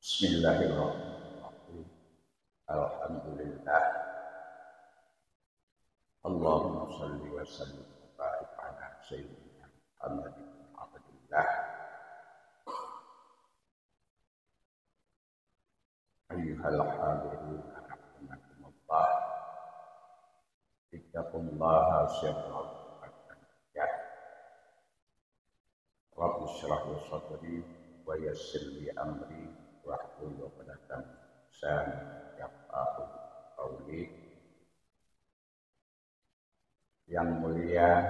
Bismillahirrahmanirrahim. Alhamdulillah. Allahumma salli wa sallim wa barik ala sayyidina Muhammadin abdillah. Ayyuhal hadirun rahimakumullah. Ittaqullaha sirran wa alaniya. Rabbi shrah li sadri wa yassir li amri wahlul 'uqdatam min lisani yafqahu qawli. Yang mulia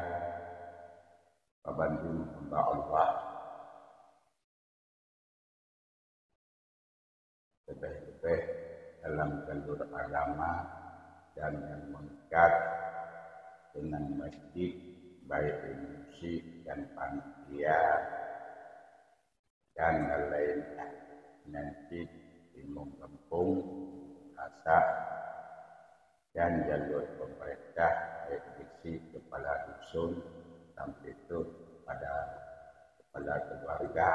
Babandu hamba Allah, lebih-lebih dalam jalur agama dan yang mengikat dengan masjid, baik di musik dan panitia dan lainnya, nanti imam kampung, rasa dan jalur pemerintah, baik divisi kepala dusun sampai itu pada kepala keluarga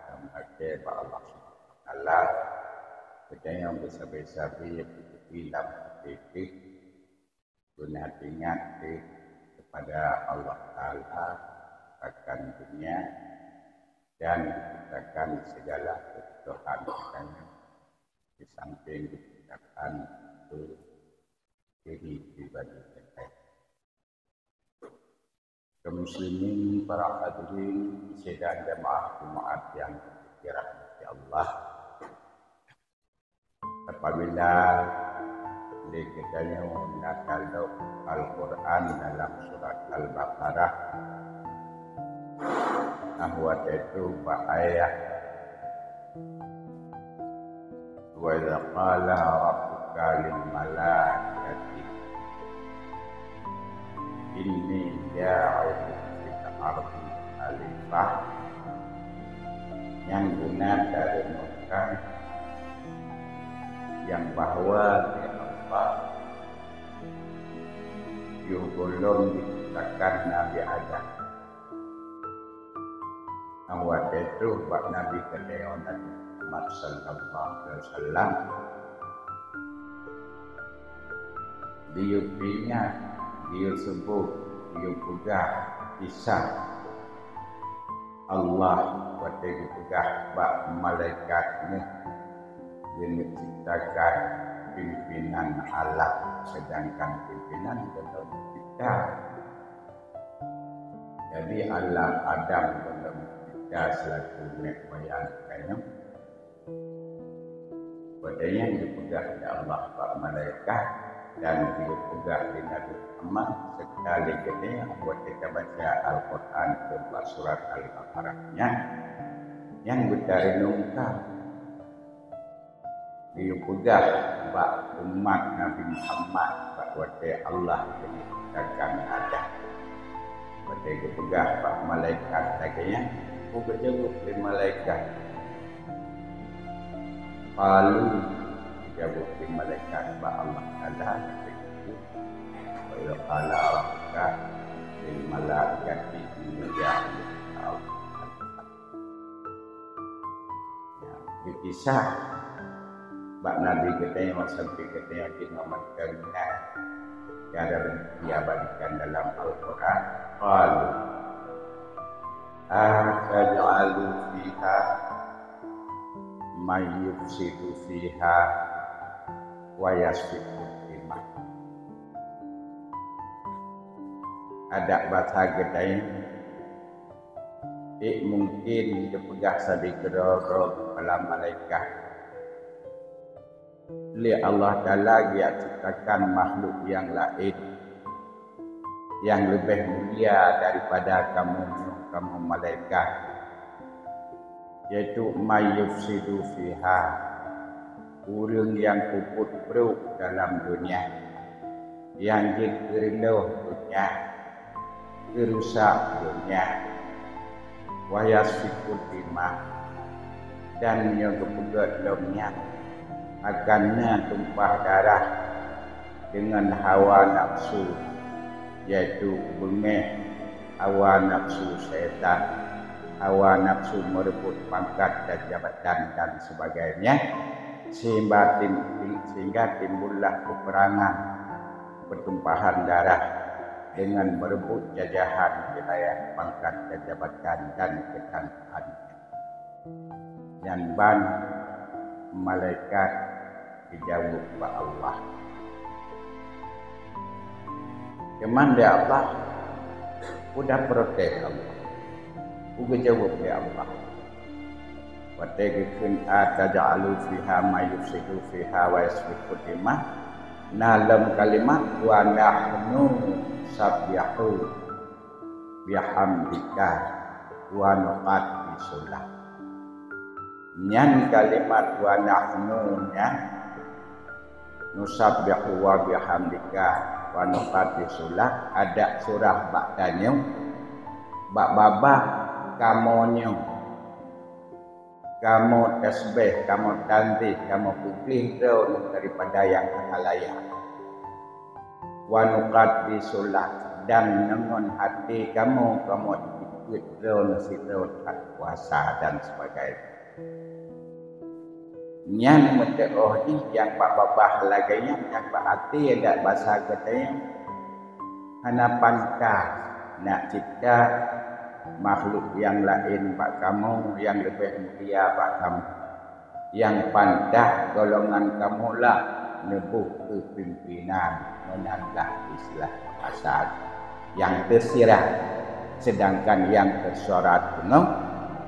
yang memakai Allah SWT. Kita yang besar-besar film titik guna ingat kepada Allah Ta'ala akan dunia dan diciptakan segala kebutuhan kita, di samping diciptakan untuk diri pribadi kita. Kaum muslimin, para hadirin sidang jamaah Jumat yang dirahmati Allah, apabila kita menggunakan Al-Quran dalam surat Al-Baqarah, ahwat itu ayat wa idza qala rabbuka lil malaikati inni ja'ilun fil ardi khalifah, yang guna dari merupakan yang bahwa Allah belum diciptakan Nabi Adam. Awat itu bak Nabi kedai Nabi Muhammad sallallahu alaihi wasallam, dia sebut, dia pegang kisah Allah pada pegang bak malaikatnya yang menciptakan pimpinan alam, sedangkan pimpinan belum kita. Jadi alam Adam belum kita selaku nek moyang kayaknya. Padanya dipegang oleh Allah Pak Malaikat dan dipegang di Nabi Muhammad sekali ini buat kita baca Al-Quran ke surat Al-Baqarahnya yang bertarinungkan dipegang Pak umat Nabi Muhammad Pak wate Allah diciptakan ada wate dipegang Pak Malaikat lagi berjumpa di malaikat. Lalu dijawab di malaikat bahwa Allah Ta'ala itu wa qala rabbuka lil malaikati inni ja'ilun kisah bak Nabi kita yang sampai kita yang dinomatkan yang ada diabadikan dalam Al-Quran. Qalu ataj'alu fiha may yufsidu fiha wa yasfiku dimah. Ada bahasa gedai mungkin dipegah sabi kedoro kepala malaikat li Allah Ta'ala dia ciptakan makhluk yang lain yang lebih mulia daripada kamu malaikat, yaitu mayyufsidu fiha, orang yang puput beruk dalam dunia, yang dikeriluh dunia, kerusak dunia, wayasfikul dimah, dan yang kepegat lemnya akannya tumpah darah dengan hawa nafsu, yaitu bengih hawa nafsu syaitan hawa nafsu merebut pangkat dan jabatan dan sebagainya, sehingga timbullah peperangan, pertumpahan darah dengan merebut jajahan wilayah pangkat dan jabatan dan kekayaan. Dan ban malaikat dijawab oleh Allah. Keman dia Allah, udah protes Allah. Uga jawab dia Allah. Wa tegikun ataja'alu fiha ma yufsidu fiha wa yasfiku dimah. Dalam kalimat wa nahnu sabyahu bihamdika wa nuqaddisulah. Nyan kalimat wa nahnu nya nusabbihu wa bihamdika wa nuqaddisulah ada surah ba'danya bak babah kamonyo kamu tasbih, kamu tanzih, kamu puji daripada yang layak. Wa nuqaddisulah dan dengan hati kamu ikut sirat puasa dan sebagainya. Yang menterohi yang pak babah laganya, yang pak hati ada bahasa katanya hanapankah nak cipta makhluk yang lain pak kamu yang lebih mulia pak kamu yang pandah golongan kamu lah nebuh kepimpinan menambah istilah asal yang tersirat sedangkan yang tersorat penuh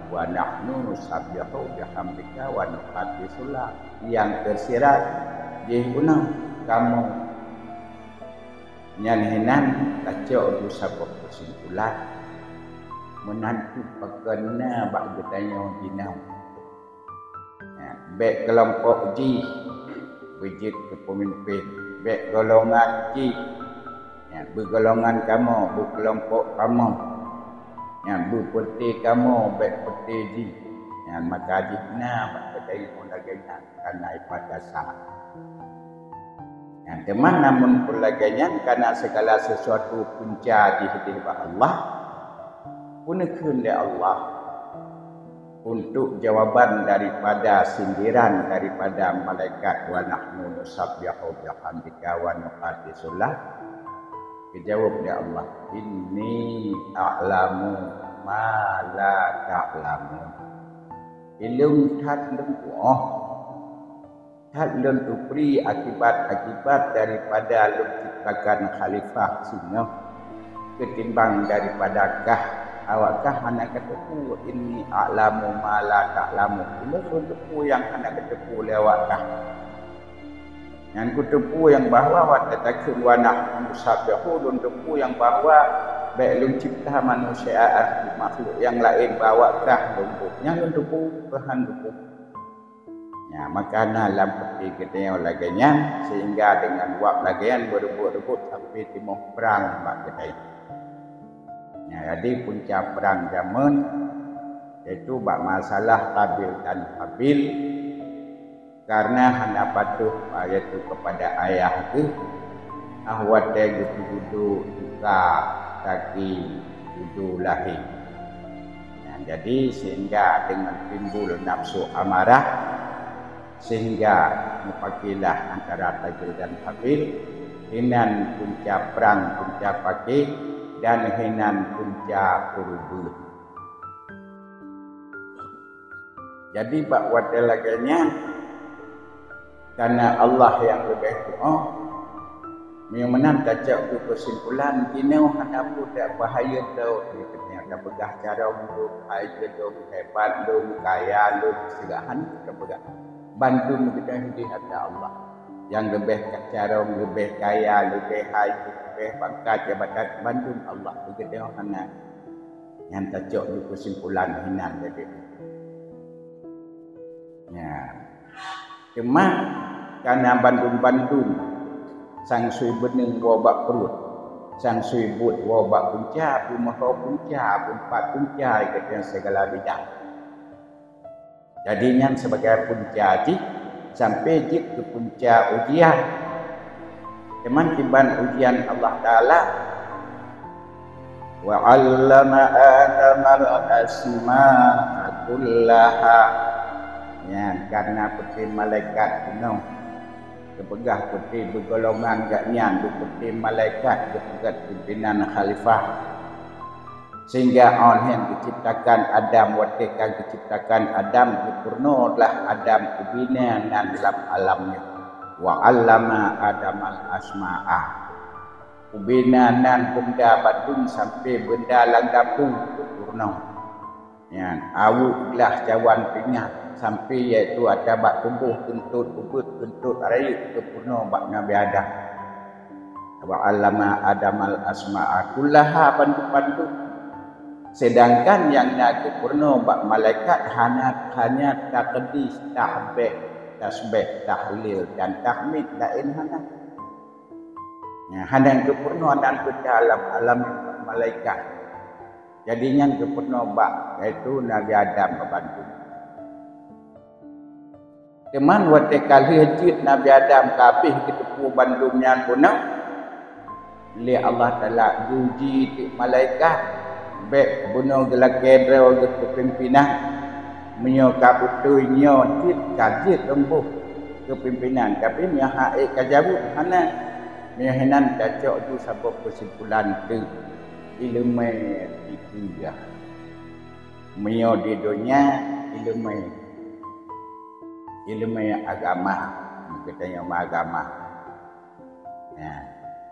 wa nahnu nusabbihu bihamdika wa nuqaddisulah yang tersirat jihuna kamu nyanhinan kacau sabab kesimpulan menantu pekena bak bertanya jinau. Baik kelompok Ji wujud kepemimpin, baik golongan Ji bergolongan kamu, berkelompok kamu, berpeti kamu, baik peti Ji. Maka jihna bak bertanya ulaganya karena ibadah sah. Teman namun ulaganya karena segala sesuatu punca di hadirat Allah gunakan oleh Allah untuk jawaban daripada sindiran daripada malaikat wa nahnu nusabbihu bihamdika wa nuqaddisulah. Dijawab oleh Allah, inni a'lamu ma la ta'lamu. Ilmu tak lentu pri akibat daripada ciptakan khalifah sini ketimbang daripada kah awakkah anak ketepu ini a'lamu ma la ta'lamu. Ini ketepu yang anak ketepu lewatkah yang ketepu yang bahawa watatakun wa nahnu nusabbihu dan ketepu yang bahawa baik lum cipta manusia makhluk yang lain bawakkah bentuknya ketepu Tuhan ketepu. Maka dalam peti kita laganya sehingga dengan wak lagian berebut-rebut sampai timur perang mak kita. Jadi puncak perang zaman yaitu bak masalah Qabil dan Habil karena hendak patuh iaitu kepada ayah itu ahwat gudu duka kaki gudu lahir. Jadi sehingga dengan timbul nafsu amarah sehingga mufakilah antara Qabil dan Habil hinan puncak perang puncak pakih dan hinan punca kurubul. Jadi bak wadal laganya karena Allah yang lebih doa memang tajak ke kesimpulan kini hanya budak bahaya tau kita begah cara untuk aja tu hebat tu kaya tu segahan kita begah bantu kita hidup ada Allah yang lebih cara lebih kaya lebih high pangkat jabatan Bandung Allah begitu hana yang tajak di kesimpulan hinan jadi cuma karena Bandung sang sui bening wabak perut sang sui buat wabak punca rumah punca empat punca yang segala bidang jadinya sebagai punca sampai ke punca ujian teman tiban ujian Allah Ta'ala Wa 'allama Adam al-asma'a kullaha. Ya, karena putih malaikat gunung kepegah putih bergolongan gak nyan putih malaikat kepegat pimpinan khalifah sehingga Allah diciptakan Adam watekan diciptakan Adam dipurnolah Adam kubina dan dalam alamnya wa 'allama Adam al-asma'a kubina dan benda badung sampai benda langgapung purno ya awuklah cawan pingat sampai iaitu ada bak tubuh kentut ubut kentut raih kepurno bak Nabi Adam wa 'allama Adam al-asma'a kullaha pandu-pandu sedangkan yang nak purno bak malaikat hanya taqdis tahbih tasbih tahlil dan tahmid lain hana ya hanya kepurno dan ke dalam alam malaikat jadinya kepurno bak iaitu Nabi Adam membantu teman waktu kali hajit Nabi Adam kapih ketepu bandungnya punau li Allah Ta'ala uji ti malaikat baik bunuh gelak kedra ke pimpinan menyo kaputu nyo tit kajit lembuh kepimpinan tapi nya hae kajabu hana nya henan cacok tu sabab kesimpulan tu ilmu itu ya menyo di dunia ilmu agama katanya agama ya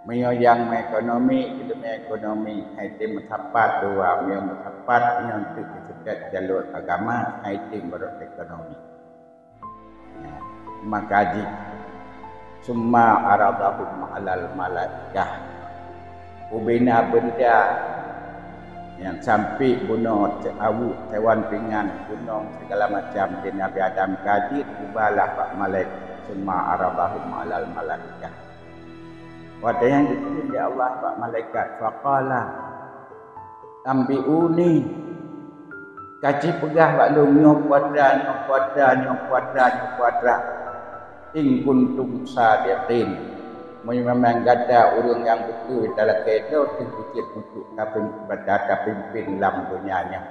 menyo yang ekonomi ilmu ekonomi item tepat dua yang tepat yang untuk jalur agama item berok ekonomi ya maka summa aradahum alal malaikah ubina benda yang sampai bunuh awu hewan pingan gunung segala macam di Nabi Adam kaji ubalah pak malaikat semua arabahum alal malaikah waktu yang ditulis ya Allah pak malaikat faqala ambiuni kaji pegah pak lu nyok kuadra in kuntum sadiqin memang gada orang yang betul dalam kehidupan terpikir untuk pimpin dalam dunianya.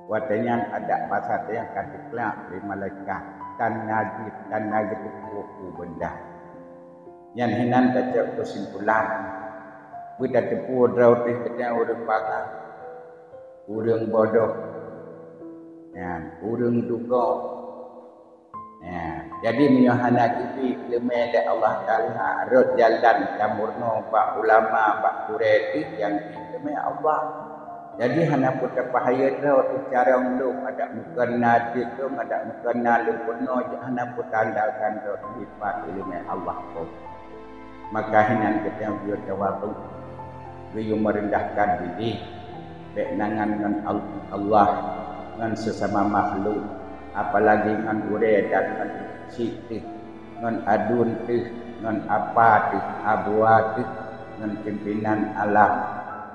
Watanya ada masa yang akan dikelak di malaikat dan najib buku benda. Yang hinan kacau kesimpulan. Kita tepu draut kita orang bangga, orang bodoh, orang duga. Jadi menyohana kipi lemele Allah Ta'ala rot jalan kamurno pak ulama pak kureti yang lemele Allah. Jadi hana putra pahaya rot cara ulung ada mukana dikum ada mukana lupuno hana putra andalkan rot sifat lemele Allah ko. Maka hinan kita biar jawab biar merendahkan diri benangan dengan Allah dengan sesama makhluk apalagi dengan ure dan dengan sitih dengan adun tih dengan apa tih abua tih dengan pimpinan alam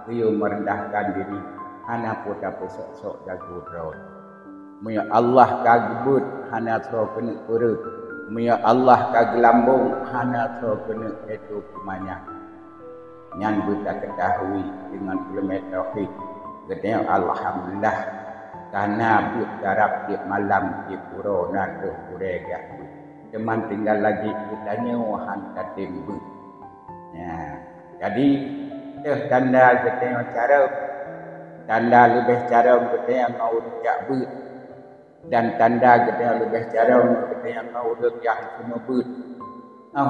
dia merendahkan diri hana puta pesok-sok jago raut muya Allah kagebut hana tro kena urut muya Allah kagelambung hana tro kena itu kumanya nyan kita ketahui dengan ilmu tauhid katanya alhamdulillah karena berdarab di malam di pura nado purega teman tinggal lagi kitanya wahan katimbu ya jadi tanda kita cara tanda lebih cara kita yang mau rujak ber dan tanda kita lebih cara kita yang mau rujak semua ber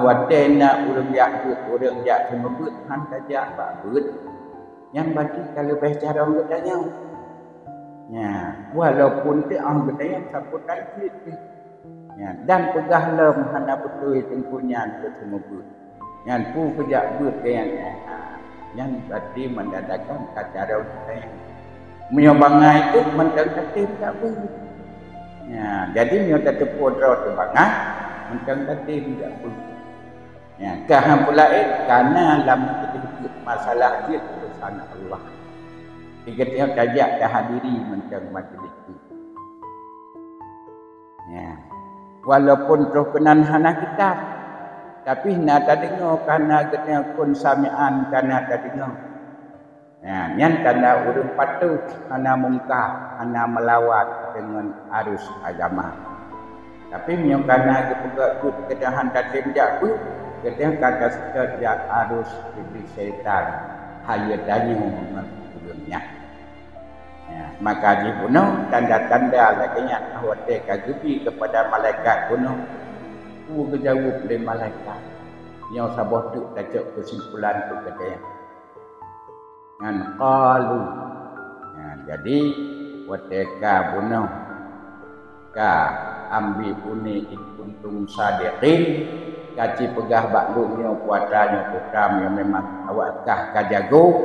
watena urujak semua ber han saja bak ber yang bagi kalau lebih cara kita ya, walaupun dia orang yang saputan itu, ya, dan pegah lem hana betul tempunya kesemua, yang pu pejak but yang tadi mendadakan kacara kita menyobangai itu mendengarkan tak ber, ya, jadi menyobat tepodro terbangai mendengarkan tak ber, ya, kaham pula karena dalam masalah itu urusan Allah. Ketika kajak dah hadiri mencang majlis itu. Ya. Walaupun terkenan hana kitab, tapi nak tak dengar karena ketika pun samian karena tak dengar. Yang tanda urung patuh, hana mungkar, hana melawat dengan arus agama. Tapi yang karena kepegak kedahan datin jabu, kedahan kata sejak arus iblis syaitan, hayat danyu menurutnya. Maka dibunuh tanda-tanda laginya awate kagubi kepada malaikat bunuh. Kejawab oleh malaikat. Yang sabah tu tajuk kesimpulan tu kedahan. Ngan qalu jadi wateka bunuh ka ambi uni kuntum sadiqin kaci pegah baklumnya puatanya putam yang memang awakkah kajago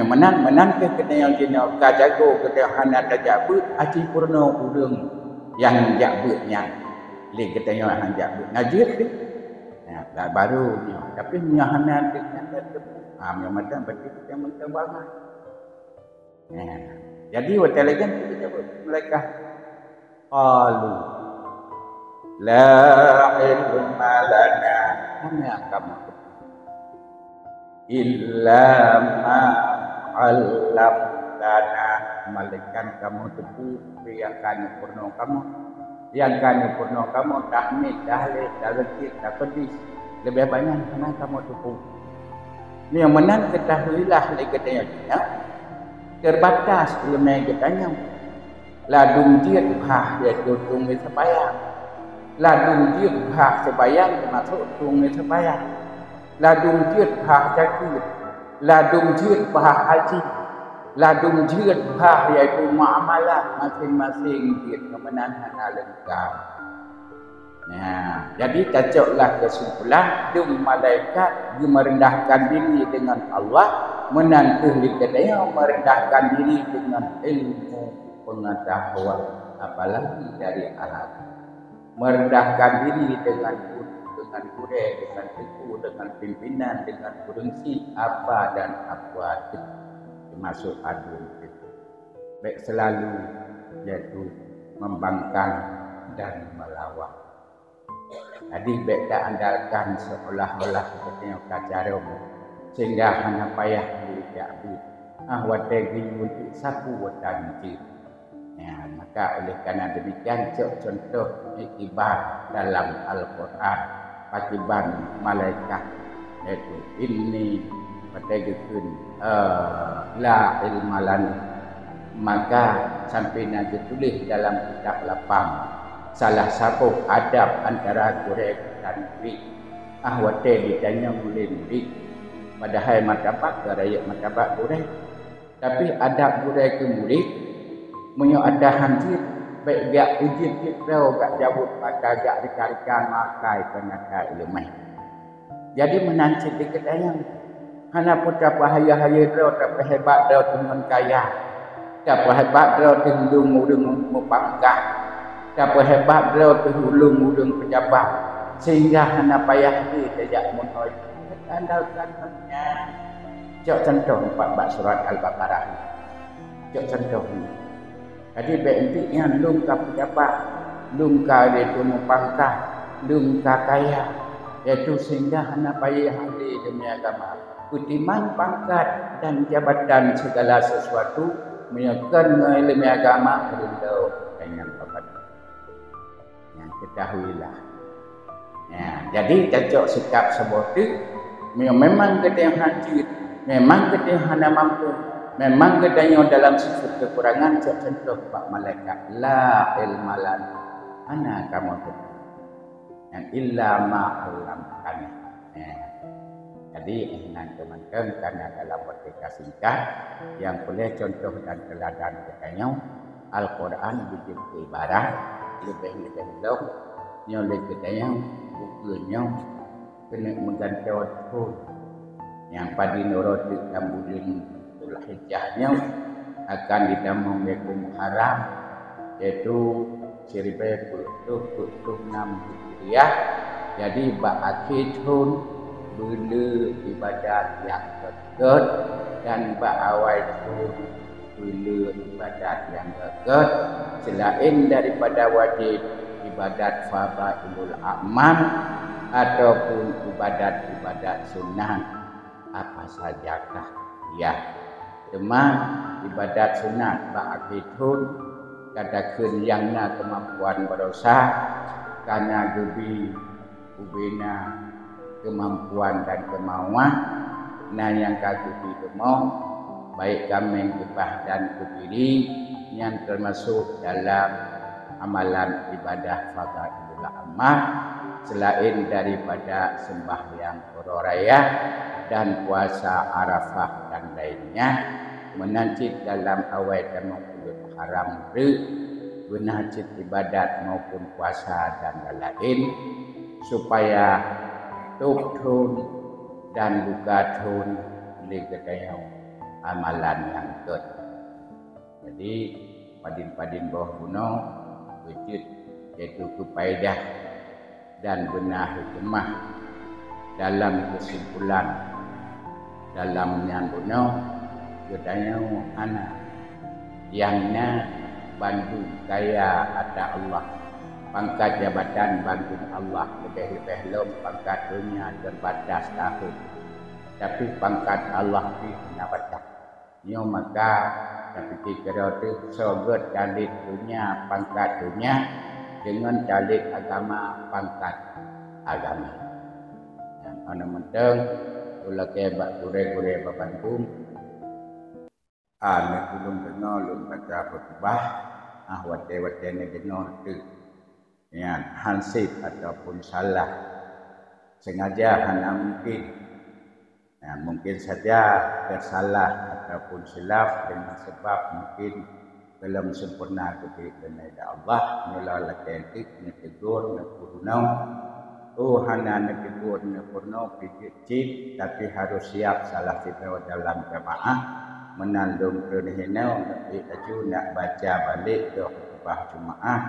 menang ke kena yang jina kajago kena hana tajabut aci purna udung yang jabutnya li katanya hang jabut ngajit ni dah baru ni tapi nyahana dengan yang macam berarti kita menterbang. Jadi waktu lagi kita mereka qalu la ilma lana hanya kamu illa ma 'allamtana malaikat kamu tepu yang kan purna kamu tahmid tahlil tahlil taqdis lebih banyak mana kamu tepu. Ni yang menang ketahuilah lagi katanya terbatas ilmu katanya ladung dia bah dia tung sebayang ladung dia bah sebayang termasuk tung sebayang ladung dia bah zakir ladung dia bah haji ladung dia bah iaitu muamalah masing-masing dia kemenangan lengkap. Jadi tajuklah kesimpulan dung malaikat merendahkan diri dengan Allah menantu likadaya merendahkan diri dengan ilmu pengetahuan apalagi dari alam merendahkan diri dengan kuda dengan teku dengan pimpinan dengan kurungsi apa dan apa termasuk adun baik selalu yaitu membangkang dan melawat. Jadi baik tak andalkan seolah-olah seperti yang kacarom sehingga hanya payah dijadi wategi untuk sapu watanji. Maka oleh kerana demikian contoh iktibar dalam Al-Quran patiban malaikat yaitu ini wategi la ilmalan maka sampai nanti tulis dalam kitab lapang salah satu adab antara Quraisy dan Nabi ahwate ditanya boleh Nabi padahal martabat rakyat martabat Quraisy tapi adab Quraisy ke murid menyo ada hancur baik dia uji kita gak jawab pada gak dikarikan makai penata ilmu jadi menancit diketayang hana putra bahaya-haya dia tapi hebat dia teman kaya tapi hebat dia tindung mupangkah siapa hebat beliau terhulung-hulung pejabat sehingga hana payah dia tidak menoi andalkannya cok contoh 14 surat Al-Baqarah cok contoh ni jadi berintinya lungka pejabat lungka dia tu mupangkah lungka kaya iaitu sehingga hana payah dia demi agama kutiman pangkat dan jabatan segala sesuatu menyekan ilmu agama beliau dengan kepada yang ketahuilah. Jadi cocok sikap sebab itu memang kita yang hancur, memang kita yang hana mampu, memang kita yang dalam sifat kekurangan contoh Pak Malaikat la ilmalan ana kamu tu yang illa ma'alam kan. Jadi dengan teman-teman karena dalam bertika singkat yang boleh contoh dan teladan katanya Al-Quran dijadikan ibarat lebih belok nyoleh katanya bukunya kena menggantau tu yang pada nurut dan bulan Zulhijjahnya akan ditambah hukum haram yaitu 1426 Hijriah jadi ba'akhir tahun bila ibadat yang dekat dan ba'awal tahun bila ibadat yang dekat selain daripada wajib ibadat fadailul a'mal ataupun ibadat-ibadat sunnah apa sajakah ya Demam ibadat sunat ba'akidun katakan yang na kemampuan berusaha karena gebi ubina kemampuan dan kemauan nah yang kagebi kemau baik kami gebah dan kebiri yang termasuk dalam amalan ibadah fardhu amal selain daripada sembahyang raya dan puasa Arafah dan lainnya menajid dalam awal dan maupun haram menajid ibadat maupun puasa dan lain supaya tuktun dan lukatun ligedayau amalan yang good. Jadi padin-padin bawah gunung wujud yaitu kepaidah dan benar hikmah dalam kesimpulan dalam nyambunau gedayau anak yangnya bantu kaya ada Allah pangkat jabatan bantu Allah lebih-lebih lom pangkat dunia terbatas tahun tapi pangkat Allah di nabatak nyo maka tapi kira tu sogot calit dunia pangkat dunia dengan calit agama pangkat agama yang ana menteng ulah kebak kure-kure babantum ane kulung dengar lum baca khutbah wate-wate ne dengar tu yang hansip ataupun salah sengaja hanya mungkin saja tersalah ataupun silap dengan sebab mungkin belum sempurna kepada Allah mula lakentik netegur nepurnau hana netegur nepurnau pijit tapi harus siap salah kita dalam jamaah menandung kerhinau nabi aju nak baca balik doa khutbah Jumaah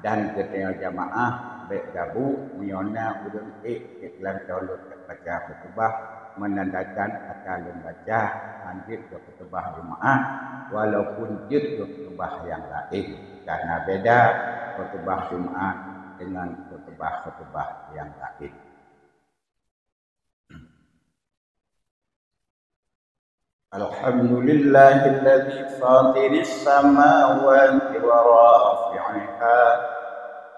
dan ketika jamaah baik gabu miona udun iklan tolong baca khutbah menandakan akan membaca anjir khutbah Jumaah walaupun jid khutbah yang lain karena beda khutbah Jumaah dengan khutbah yang lain. Alhamdulillahilladzi fatiris samawati wa rafi'iha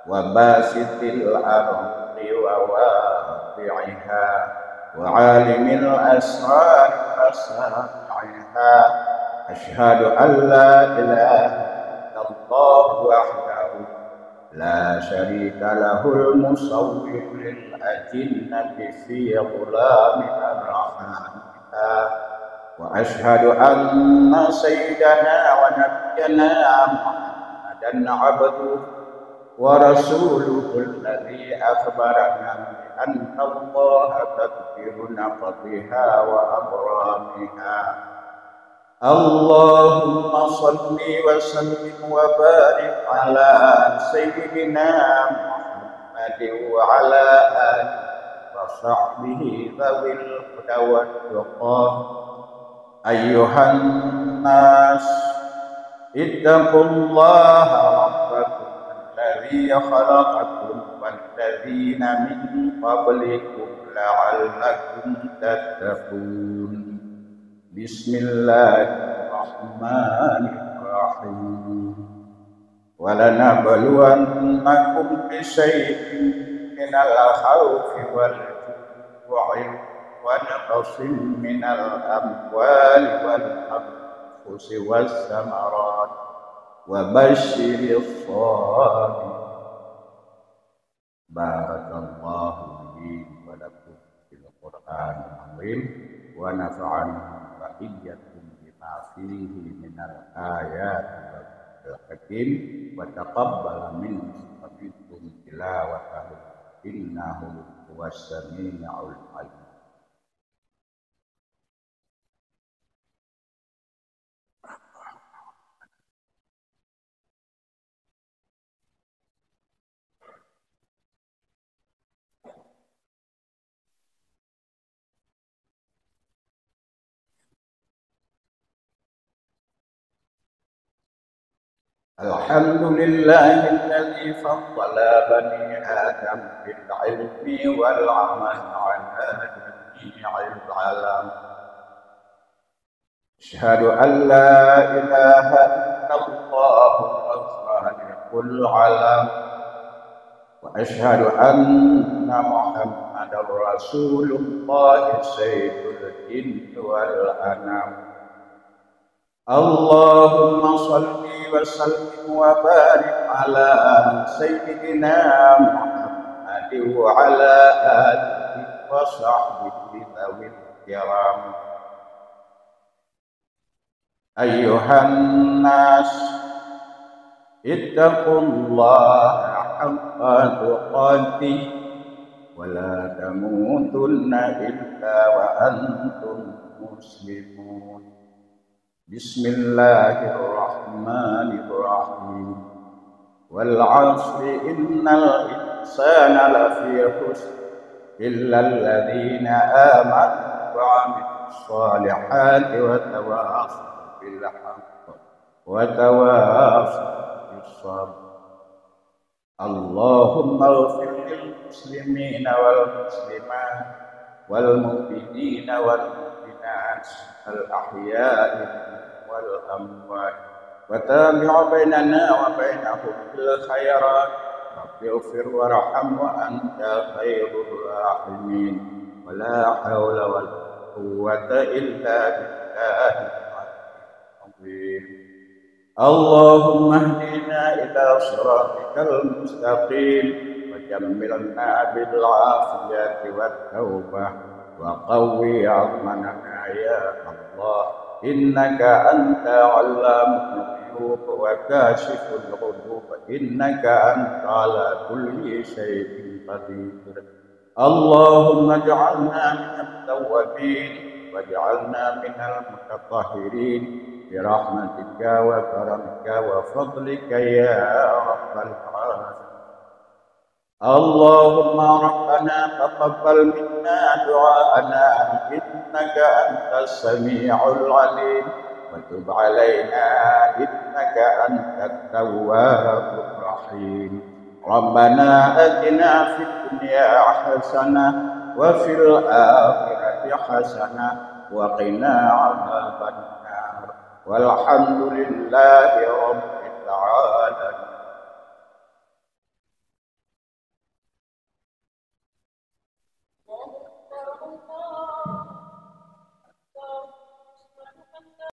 wa basitil ardi wa waqi'iha wa alimil asrar asra'iha asyhadu an la ilaha illallah wahdahu la syarika lahul musawwir lil ajinnati fi ghulamin ar-rahmaniha wa asyhadu anna sayyidana wa nabiyyana Muhammadan abduhu wa rasuluhu alladhi akhbarana anna Allah takbiru naqdiha wa abramiha Allahumma salli wa sallim wa barik ala sayyidina Muhammadin wa ala alihi wa sahbihi dhawil huda wat tuqa ayyuhan nas ittaqullaha rabbakum alladhi khalaqakum walladzina min qablikum la'allakum tattaqun. Bismillahirrahmanirrahim. Walanabluwannakum bisyai'in minal khawfi wal ju'i wa naqsin minal amwali wal anfusi was samarat wa basyiril sabirin. Barakallahu li wa lakum fil Qur'anil azim wa nafa'ani wa iyyakum bima fihi minal ayati wal hakim wa taqabbal minni wa minkum tilawatahu innahu huwas sami'ul alim. Alhamdulillahilladzi faddala bani Adam bil ilmi wal amal ala jami'il alam أشهد أن لا إله إلا الله الخالق العلم وأشهد أن محمدا رسول الله سيد الجن والأنام اللهم صل وسلم وبارك على سيدنا محمد وعلى آله وصحبه ذوي الكرام أيها الناس اتقوا الله حق تقاته ولا تموتن إلا وأنتم مسلمون بسم الله الرحمن الرحيم والعصر إن الإنسان لفي خسر إلا الذين آمنوا وعملوا الصالحات وتواصوا بالحق وتواصوا بالصبر اللهم اغفر للمسلمين والمسلمات والمؤمنين والمؤمنات الأحياء والأموات وتابع بيننا وبينهم بالخيرات رب اغفر وارحم وأنت خير الراحمين ولا حول ولا قوة إلا بالله العظيم اللهم اهدنا إلى صراطك المستقيم وجملنا بالعافية والتوبة وقوي عظمنا يا الله إنك أنت علام الغيوب وكاشف الغيوب إنك أنت على كل شيء قدير اللهم اجعلنا من التوابين واجعلنا من المتطهرين برحمتك وكرمك وفضلك يا رب العالمين اللهم ربنا تقبل منا دعاءنا إنك أنت السميع العليم وتب علينا إنك أنت التواب الرحيم ربنا آتنا في الدنيا حسنة وفي الآخرة حسنة وقنا عذاب النار والحمد لله رب العالمين.